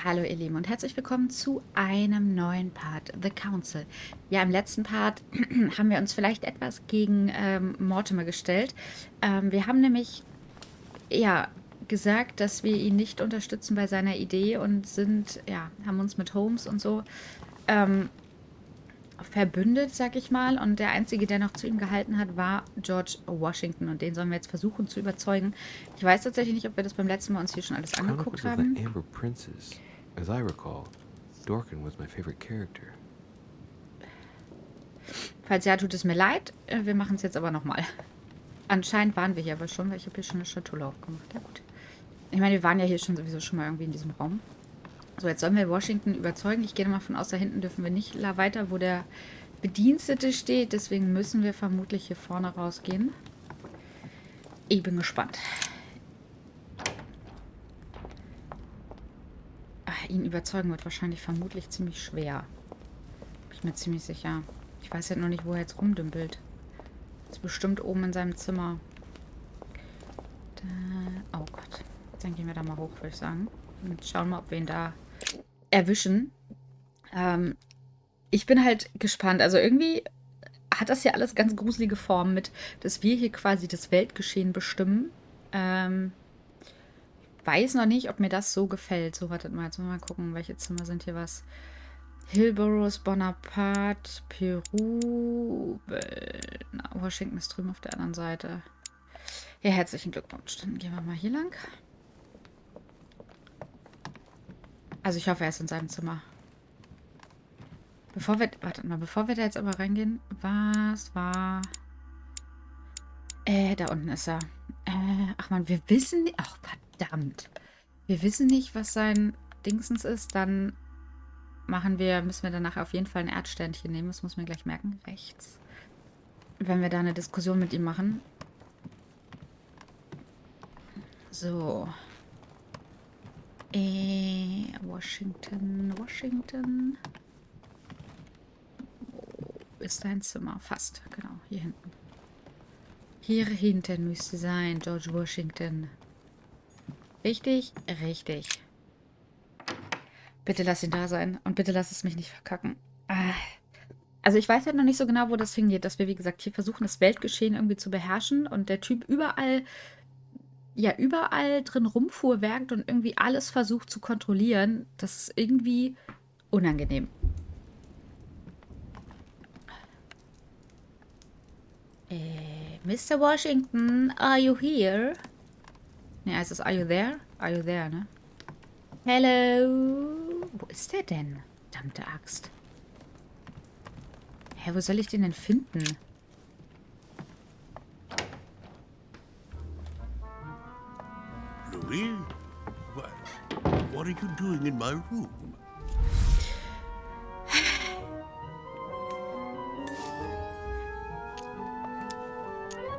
Hallo ihr Lieben und herzlich willkommen zu einem neuen Part, The Council. Ja, im letzten Part haben wir uns vielleicht etwas gegen Mortimer gestellt. Wir haben nämlich ja gesagt, dass wir ihn nicht unterstützen bei seiner Idee und haben uns mit Holmes und so ähm, verbündet, sag ich mal. Und der Einzige, der noch zu ihm gehalten hat, war George Washington. Und den sollen wir jetzt versuchen zu überzeugen. Ich weiß tatsächlich nicht, ob wir das beim letzten Mal uns hier schon alles angeguckt Chronicles of the haben. Amber Princess. As I recall, Dorkin was my favorite character. Falls ja, tut es mir leid. Wir machen es jetzt aber nochmal. Anscheinend waren wir hier aber schon, weil ich habe hier schon eine Schatulle aufgemacht. Ja gut. Ich meine, wir waren ja hier schon sowieso schon mal irgendwie in diesem Raum. So, jetzt sollen wir Washington überzeugen. Ich gehe mal von aus, da hinten dürfen wir nicht weiter, wo der Bedienstete steht. Deswegen müssen wir vermutlich hier vorne rausgehen. Ich bin gespannt. Ihn überzeugen wird wahrscheinlich vermutlich ziemlich schwer. Bin ich mir ziemlich sicher. Ich weiß halt noch nicht, wo er jetzt rumdümpelt. Ist bestimmt oben in seinem Zimmer. Oh Gott. Dann gehen wir da mal hoch, würde ich sagen. Und schauen mal, ob wir ihn da erwischen. Ich bin halt gespannt. Also irgendwie hat das ja alles ganz gruselige Formen mit, dass wir hier quasi das Weltgeschehen bestimmen. Weiß noch nicht, ob mir das so gefällt. So, wartet mal, jetzt mal gucken, welche Zimmer sind hier was. Hillboroughs, Bonaparte, Peru, Washington ist drüben auf der anderen Seite. Ja, herzlichen Glückwunsch. Dann gehen wir mal hier lang. Also ich hoffe, er ist in seinem Zimmer. Bevor wir da jetzt aber reingehen, was war... da unten ist er. Ach man, wir wissen nicht... Ach, verdammt. Wir wissen nicht, was sein Dingsens ist. Dann müssen wir danach auf jeden Fall ein Erdsternchen nehmen. Das muss man gleich merken. Rechts. Wenn wir da eine Diskussion mit ihm machen. So. Washington. Wo ist dein Zimmer? Fast, genau. Hier hinten. Hier hinten müsste sein, George Washington. Richtig? Richtig. Bitte lass ihn da sein. Und bitte lass es mich nicht verkacken. Also ich weiß halt noch nicht so genau, wo das hingeht, dass wir, wie gesagt, hier versuchen, das Weltgeschehen irgendwie zu beherrschen und der Typ überall drin rumfuhrwerkt und irgendwie alles versucht zu kontrollieren. Das ist irgendwie unangenehm. Mr. Washington, are you here? Ne, heißt es are you there? Are you there, ne? Hello? Wo ist der denn? Verdammte Axt. Hä, wo soll ich den denn finden? Louis? What are you doing in my room?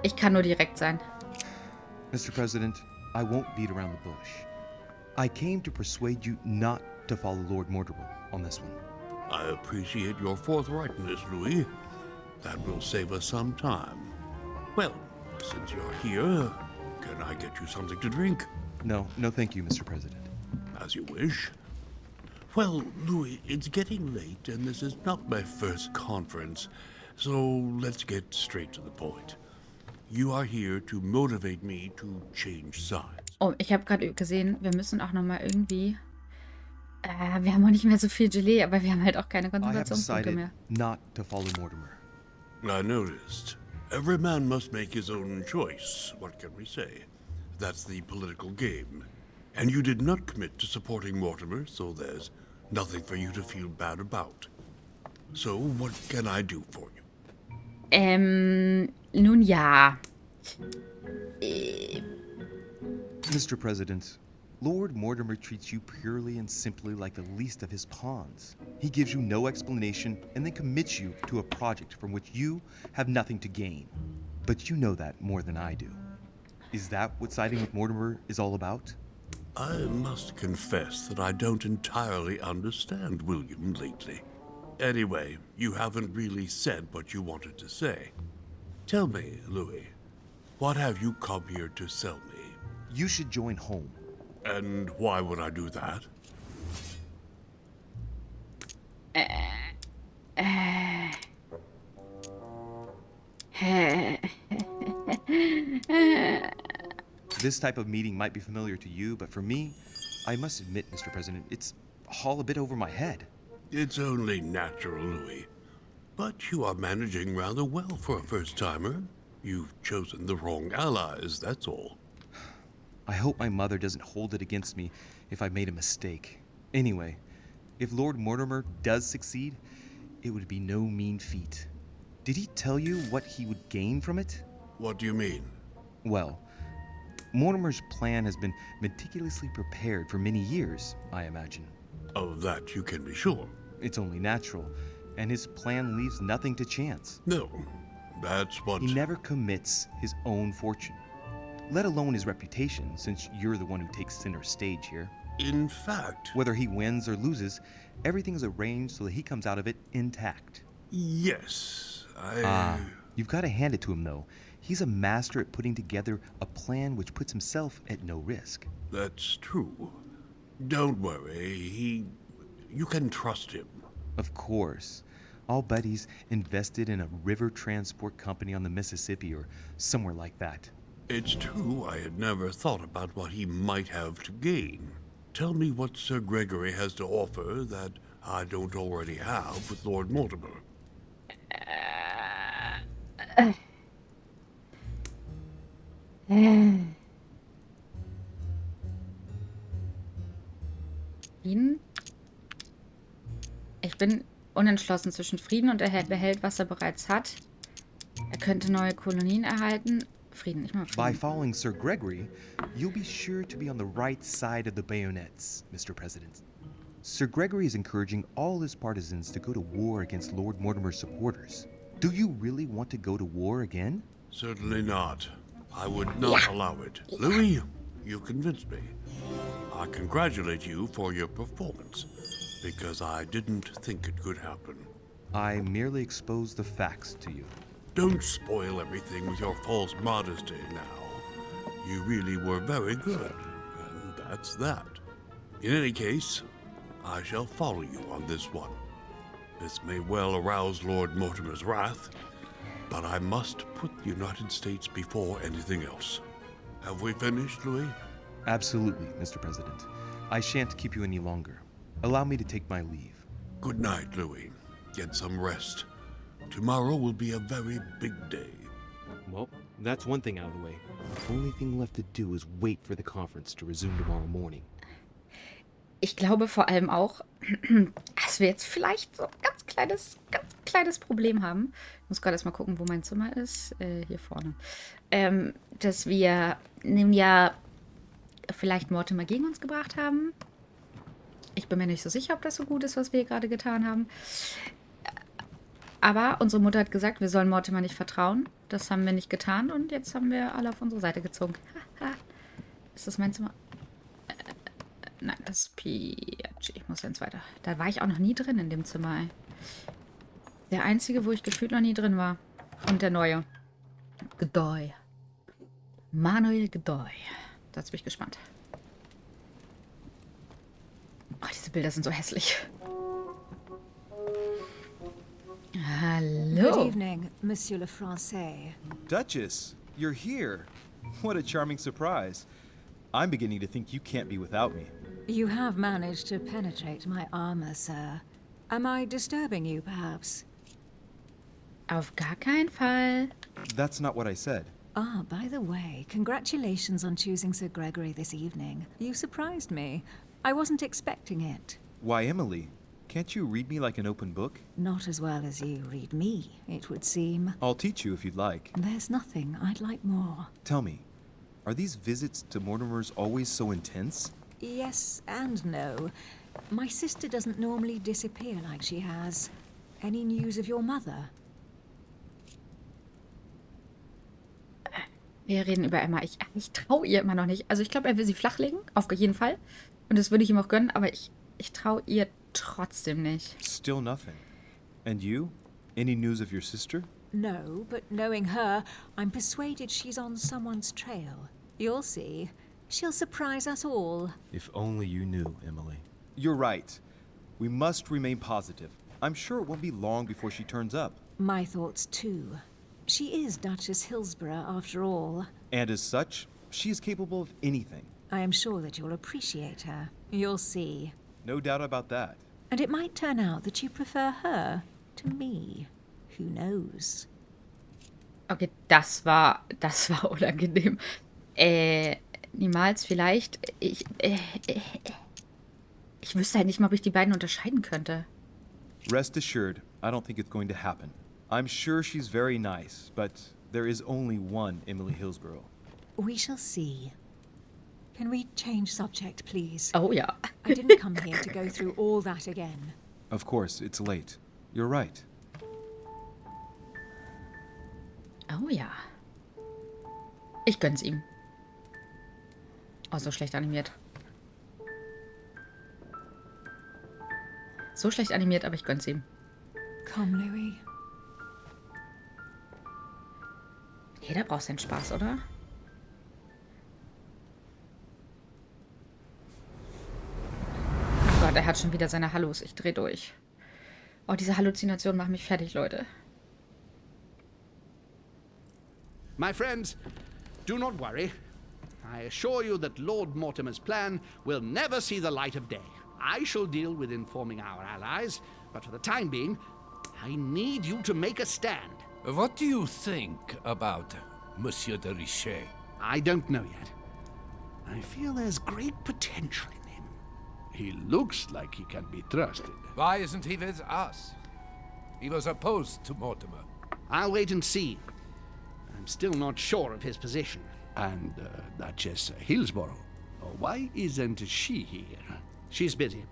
Ich kann nur direkt sein. Mr. President, I won't beat around the bush. I came to persuade you not to follow Lord Mortimer on this one. I appreciate your forthrightness, Louis. That will save us some time. Well, since you're here, can I get you something to drink? No, thank you, Mr. President. As you wish. Well, Louis, it's getting late, and this is not my first conference, so let's get straight to the point. You are here to motivate me to change sides. Oh, ich habe gerade gesehen, wir müssen auch noch mal irgendwie... wir haben auch nicht mehr so viel Gelee, aber wir haben halt auch keine I have Konzentrationspunkte decided mehr. not to follow Mortimer. I noticed. Every man must make his own choice. What can we say? That's the political game. And you did not commit to supporting Mortimer, so there's nothing for you to feel bad about. So, what can I do for you? Nun ja. Mr. President, Lord Mortimer treats you purely and simply like the least of his pawns. He gives you no explanation and then commits you to a project from which you have nothing to gain. But you know that more than I do. Is that what siding with Mortimer is all about? I must confess that I don't entirely understand William lately. Anyway, you haven't really said what you wanted to say. Tell me, Louis, what have you come here to sell me? You should join home. And why would I do that? This type of meeting might be familiar to you, but for me, I must admit, Mr. President, it's all a bit over my head. It's only natural, Louis. But you are managing rather well for a first-timer. You've chosen the wrong allies, that's all. I hope my mother doesn't hold it against me if I made a mistake. Anyway, if Lord Mortimer does succeed, it would be no mean feat. Did he tell you what he would gain from it? What do you mean? Well, Mortimer's plan has been meticulously prepared for many years, I imagine. Of that you can be sure. It's only natural, and his plan leaves nothing to chance. No, that's what... He never commits his own fortune, let alone his reputation, since you're the one who takes center stage here. In fact... Whether he wins or loses, everything is arranged so that he comes out of it intact. Yes, You've got to hand it to him, though. He's a master at putting together a plan which puts himself at no risk. That's true. Don't worry, you can trust him. Of course. I'll bet he's invested in a river transport company on the Mississippi or somewhere like that. It's true I had never thought about what he might have to gain. Tell me what Sir Gregory has to offer that I don't already have with Lord Mortimer. Frieden? Ich bin unentschlossen zwischen Frieden und er behält, was er bereits hat. Er könnte neue Kolonien erhalten. Frieden, ich mag By Frieden. following Sir Gregory, you'll be sure to be on the right side of the bayonets, Mr. President. Sir Gregory is encouraging all his partisans to go to war against Lord Mortimer's supporters. Do you really want to go to war again? Certainly not. I would not allow it. Louis, you convinced me. I congratulate you for your performance, because I didn't think it could happen. I merely exposed the facts to you. Don't spoil everything with your false modesty now. You really were very good, and that's that. In any case, I shall follow you on this one. This may well arouse Lord Mortimer's wrath, but I must put the United States before anything else. Have we finished, Louis? Absolutely, Mr. President. I shan't keep you any longer. Allow me to take my leave. Good night, Louis. Get some rest. Tomorrow will be a very big day. Well, that's one thing out of the way. The only thing left to do is wait for the conference to resume tomorrow morning. Ich glaube vor allem auch, dass wir jetzt vielleicht so ein ganz kleines Problem haben. Ich muss gerade erst mal gucken, wo mein Zimmer ist. Hier vorne. Dass wir ja vielleicht Mortimer gegen uns gebracht haben. Ich bin mir nicht so sicher, ob das so gut ist, was wir hier gerade getan haben. Aber unsere Mutter hat gesagt, wir sollen Mortimer nicht vertrauen. Das haben wir nicht getan und jetzt haben wir alle auf unsere Seite gezogen. Ist das mein Zimmer? Nein, das ist Piaci. Ich muss ins weiter. Da war ich auch noch nie drin in dem Zimmer, ey. Der einzige, wo ich gefühlt noch nie drin war. Und der neue. Godoy. Manuel Godoy. Jetzt bin ich gespannt. Oh, diese Bilder sind so hässlich. Hallo. Good evening, Monsieur le Français. Duchess, you're here. What a charming surprise. I'm beginning to think you can't be without me. You have managed to penetrate my armor, sir. Am I disturbing you, perhaps? Auf gar keinen Fall. That's not what I said. Ah, by the way, congratulations on choosing Sir Gregory this evening. You surprised me. I wasn't expecting it. Why, Emily, can't you read me like an open book? Not as well as you read me, it would seem. I'll teach you if you'd like. There's nothing I'd like more. Tell me, are these visits to Mortimer's always so intense? Yes and no. My sister doesn't normally disappear like she has. Any news of your mother? Wir reden über Emma. Ich traue ihr immer noch nicht. Also ich glaube, er will sie flachlegen. Auf jeden Fall. Und das würde ich ihm auch gönnen. Aber ich traue ihr trotzdem nicht. Still nothing. And you? Any news of your sister? No, but knowing her, I'm persuaded she's on someone's trail. You'll see. She'll surprise us all. If only you knew, Emily. You're right. We must remain positive. I'm sure it won't be long before she turns up. My thoughts too. She is Duchess Hillsborough after all. And as such, she is capable of anything. I am sure that you'll appreciate her. You'll see. No doubt about that. And it might turn out that you prefer her to me. Who knows? Okay, das war unangenehm. Niemals vielleicht. Ich wüsste halt nicht mal, ob ich die beiden unterscheiden könnte. Rest assured, I don't think it's going to happen. I'm sure she's very nice, but there is only one Emily Hillsborough. We shall see. Can we change subject, please? Oh ja. I didn't come here to go through all that again. Of course, it's late. You're right. Oh ja. Ich gönn's ihm. Oh, so schlecht animiert. So schlecht animiert, aber ich gönn's ihm. Come, Louis. Jeder braucht seinen Spaß, oder? Oh Gott, er hat schon wieder seine Hallos. Ich dreh durch. Oh, diese Halluzinationen machen mich fertig, Leute. My friends, do not worry. I assure you that Lord Mortimer's plan will never see the light of day. I shall deal with informing our allies, but for the time being, I need you to make a stand. What do you think about Monsieur de Richet? I don't know yet. I feel there's great potential in him. He looks like he can be trusted. Why isn't he with us? He was opposed to Mortimer. I'll wait and see. I'm still not sure of his position. And Duchess Hillsborough. Why isn't she here? She's busy.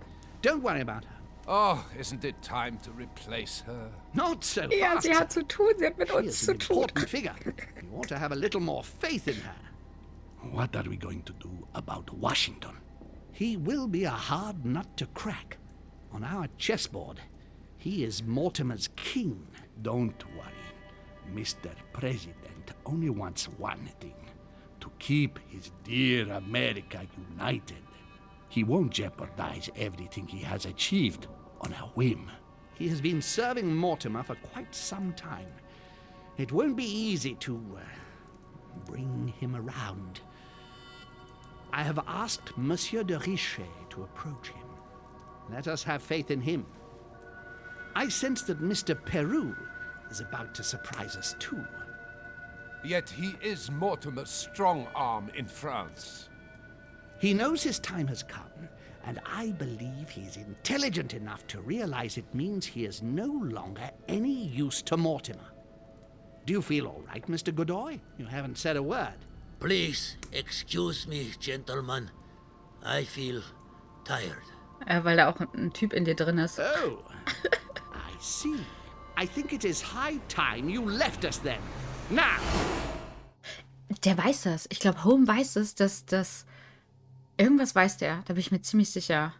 Don't worry about her. Oh, isn't it time to replace her? Not so Ja, fast. sie hat zu tun. Sie hat mit She uns is zu an tun. important figure. You ought to have a little more faith in her. What are we going to do about Washington? He will be a hard nut to crack. On our chessboard, he is Mortimer's king. Don't worry. Mr. President only wants one thing. To keep his dear America united. He won't jeopardize everything he has achieved on a whim. He has been serving Mortimer for quite some time. It won't be easy to bring him around. I have asked Monsieur de Richet to approach him. Let us have faith in him. I sense that Mr. Peru is about to surprise us too. Yet he is Mortimer's strong arm in France. He knows his time has come, and I believe he is intelligent enough to realize it means he is no longer any use to Mortimer. Do you feel all right, Mr. Godoy? You haven't said a word. Please excuse me, gentlemen. I feel tired. Weil da auch ein Typ in dir drin ist. Oh, I see. I think it is high time you left us then. Now! Der weiß das. Ich glaube, Home weiß es, dass das... Irgendwas weiß der. Da bin ich mir ziemlich sicher.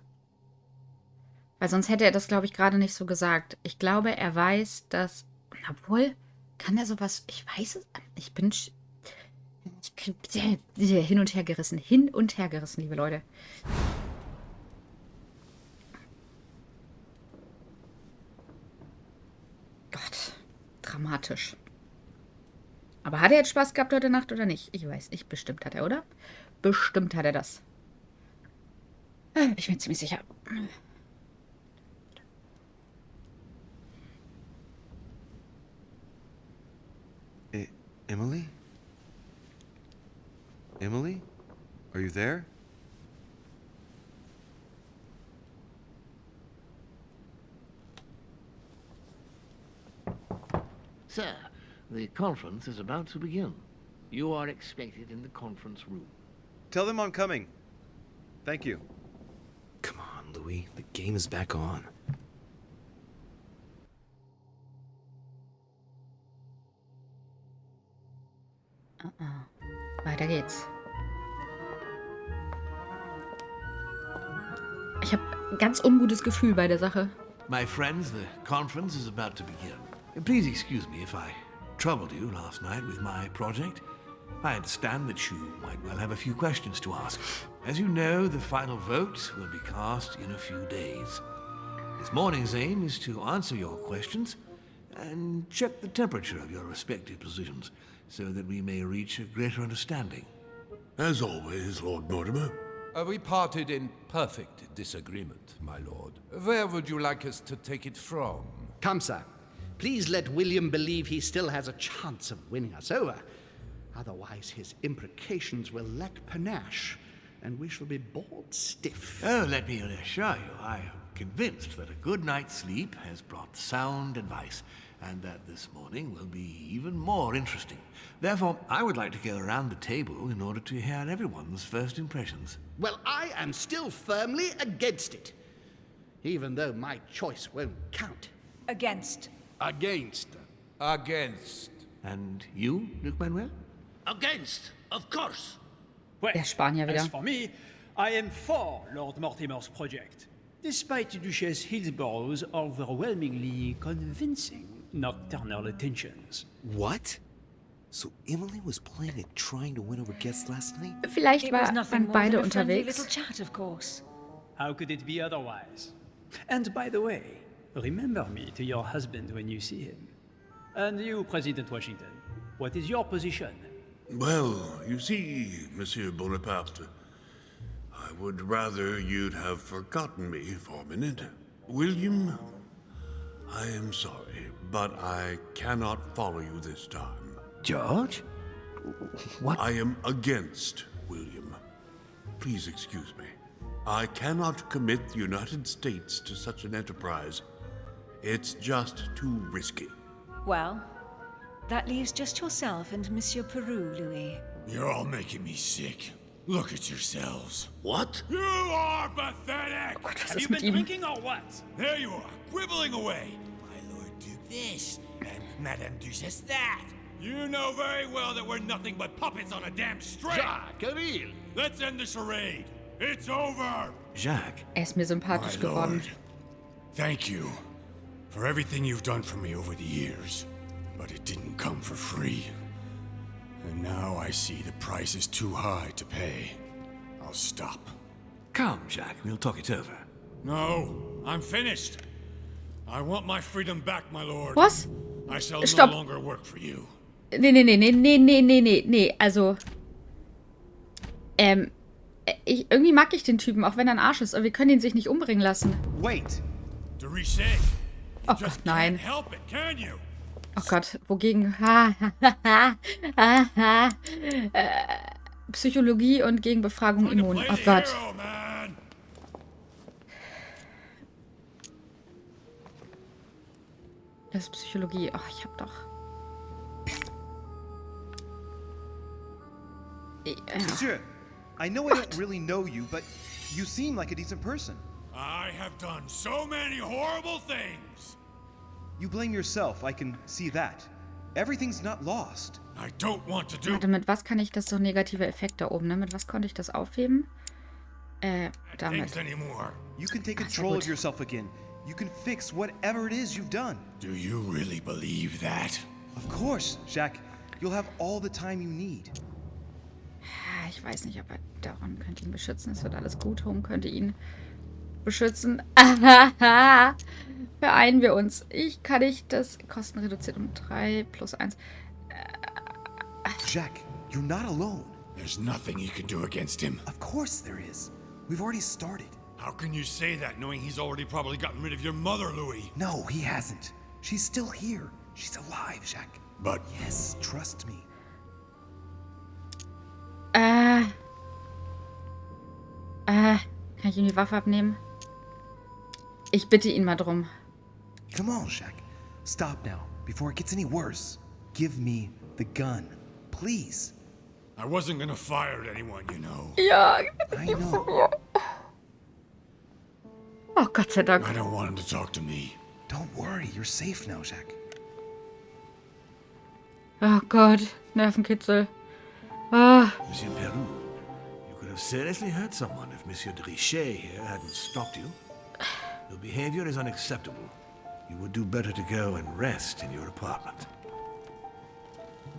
Weil sonst hätte er das, glaube ich, gerade nicht so gesagt. Ich glaube, er weiß, dass... Obwohl, kann er sowas... Ich weiß es... Ich bin... Hin und her gerissen. Hin und her gerissen, liebe Leute. Gott. Dramatisch. Aber hat er jetzt Spaß gehabt heute Nacht oder nicht? Ich weiß nicht. Bestimmt hat er, oder? Bestimmt hat er das. Bin ich mir ziemlich sicher. Emily? Emily? Are you there? Sir, the conference is about to begin. You are expected in the conference room. Tell them I'm coming. Thank you. Come on, Louis. The game is back on. Weiter geht's. Ich habe ein ganz ungutes Gefühl bei der Sache. My friends, the conference is about to begin. Please excuse me if I troubled you last night with my project. I understand that you might well have a few questions to ask. As you know, the final vote will be cast in a few days. This morning's aim is to answer your questions and check the temperature of your respective positions so that we may reach a greater understanding. As always, Lord Mortimer. We parted in perfect disagreement, my lord. Where would you like us to take it from? Come, sir. Please let William believe he still has a chance of winning us over. Otherwise, his imprecations will lack panache, and we shall be bored stiff. Oh, let me assure you, I am convinced that a good night's sleep has brought sound advice, and that this morning will be even more interesting. Therefore, I would like to go around the table in order to hear everyone's first impressions. Well, I am still firmly against it, even though my choice won't count. Against. Against. Against. And you, Luke Manuel? Against, of course. Well, Der Spanier wieder. as for me, I am for Lord Mortimer's project, despite Duchess Hillsborough's overwhelmingly convincing nocturnal attentions. What? So Emily was playing at trying to win over guests last night? Vielleicht It was waren nothing more beide than a friendly unterwegs. little chat, of course. How could it be otherwise? And by the way, remember me to your husband when you see him. And you, President Washington, what is your position? Well, you see, Monsieur Bonaparte, I would rather you'd have forgotten me for a minute. William, I am sorry, but I cannot follow you this time. George? What? I am against William. Please excuse me. I cannot commit the United States to such an enterprise. It's just too risky. Well, that leaves just yourself and Monsieur Peru, Louis. You're all making me sick. Look at yourselves. What? You are pathetic! Was Have ist you mit been ihm? drinking or what? There you are, quibbling away. My Lord Duke this, and Madame Duchess that. You know very well that we're nothing but puppets on a damn string. Jacques, Let's end the charade. It's over. Jacques? Ist mir sympathisch My geworden. Lord, thank you for everything you've done for me over the years. But it didn't come for free. And now I see the price is too high to pay. I'll stop. Come, Jacques, we'll talk it over. No, I'm finished. I want my freedom back, my lord. Was? I shall Stopp. no longer work for you. Nee. Also, irgendwie mag ich den Typen, auch wenn er ein Arsch ist, aber wir können ihn sich nicht umbringen lassen. Wait! To Richet. Oh Gott, nein. Help it, can you? Oh Gott, wogegen? Psychologie und gegen Befragung immun. Oh Gott. Hero, man. Das ist Psychologie. Oh, ich hab doch... Monsieur, I know I don't really know you, but you seem like a decent person. I have done so many horrible things. You blame yourself, I can see that. Everything's not lost. I don't want to do Warte, mit was kann ich das so negative Effekt da oben, ne? Mit was konnte ich das aufheben? things Damit. anymore. You can take Ah, sehr control of gut. yourself again. You can fix whatever it is you've done. Do you really believe that? Of course, Jacques. You'll have all the time you need. Ich weiß nicht, aber Daron könnte ihn beschützen. Es wird alles gut. Home könnte ihn beschützen. Vereinen wir uns. Ich kann nicht das Kosten reduziert um 3 plus 1. Jacques, you're not alone. There's nothing you can do against him. Of course there is. We've already started. How can you say that knowing he's already probably gotten rid of your mother, Louis? No, he hasn't. She's still here. She's alive, Jacques. But Yes, trust me. Kann ich ihm die Waffe abnehmen? Ich bitte ihn mal drum. Come on, Jacques. Stop now, before it gets any worse. Give me the gun, please. I wasn't gonna fire at anyone, you know. Ja. I know. Oh, Gott sei Dank. I don't want him to talk to me. Don't worry, you're safe now, Jacques. Oh Gott, Nervenkitzel. Ah. Monsieur Peru, you could have seriously hurt someone if Monsieur de Richet here hadn't stopped you. Your behavior is unacceptable. You would do better to go and rest in your apartment.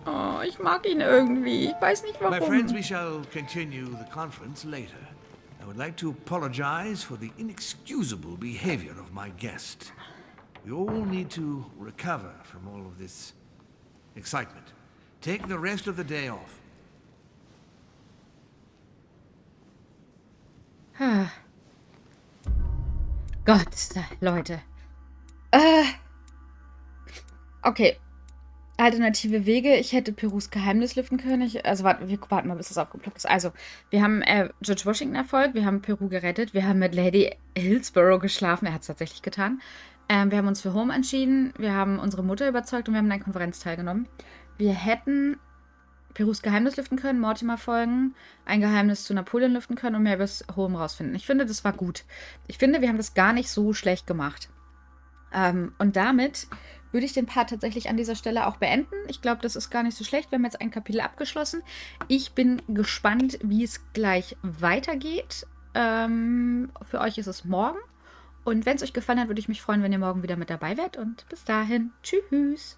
Oh, ich mag ihn irgendwie. Ich weiß nicht My friends, warum. we shall continue the conference later. I would like to apologize for the inexcusable behavior of my guest. We all need to recover from all of this excitement. Take the rest of the day off. Gott, Leute. Okay. Alternative Wege. Ich hätte Perus Geheimnis lüften können. Wir warten mal, bis das aufgeploppt ist. Also, wir haben George Washington erfolgt. Wir haben Peru gerettet. Wir haben mit Lady Hillsborough geschlafen. Er hat es tatsächlich getan. Wir haben uns für Home entschieden. Wir haben unsere Mutter überzeugt und wir haben an einer Konferenz teilgenommen. Wir hätten Perus Geheimnis lüften können, Mortimer folgen, ein Geheimnis zu Napoleon lüften können und mehr über das Home rausfinden. Ich finde, das war gut. Ich finde, wir haben das gar nicht so schlecht gemacht. Und damit würde ich den Part tatsächlich an dieser Stelle auch beenden. Ich glaube, das ist gar nicht so schlecht. Wir haben jetzt ein Kapitel abgeschlossen. Ich bin gespannt, wie es gleich weitergeht. Für euch ist es morgen. Und wenn es euch gefallen hat, würde ich mich freuen, wenn ihr morgen wieder mit dabei wärt. Und bis dahin, tschüss.